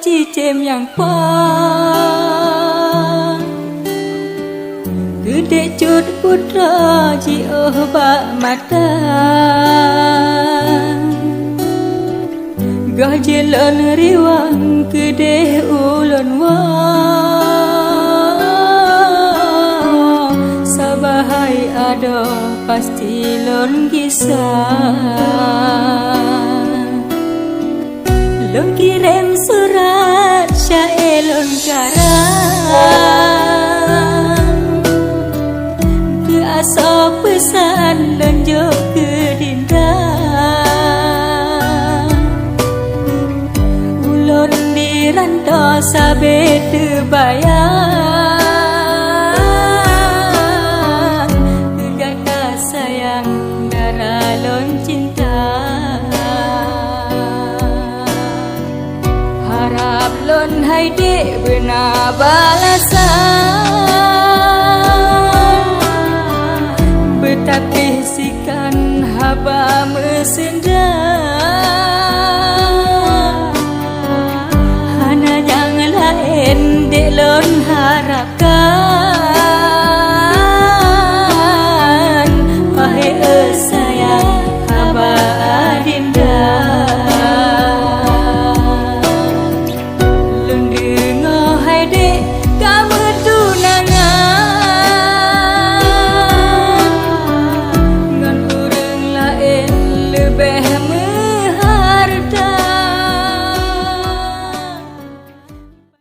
cicem yang pang gede cut putra ji bak mata gah jelon riwang gede ulun wang sabahai ada pasti lon kisah lon kirim surat syair lon karang ke asa pesan lon jo ke dinda ulun dirantau sabe terbayang gegata sayang darah lon cinta harap lon hai dek benar balasan betapih sikan haba mesenda hana jangan lain dek lon harapkan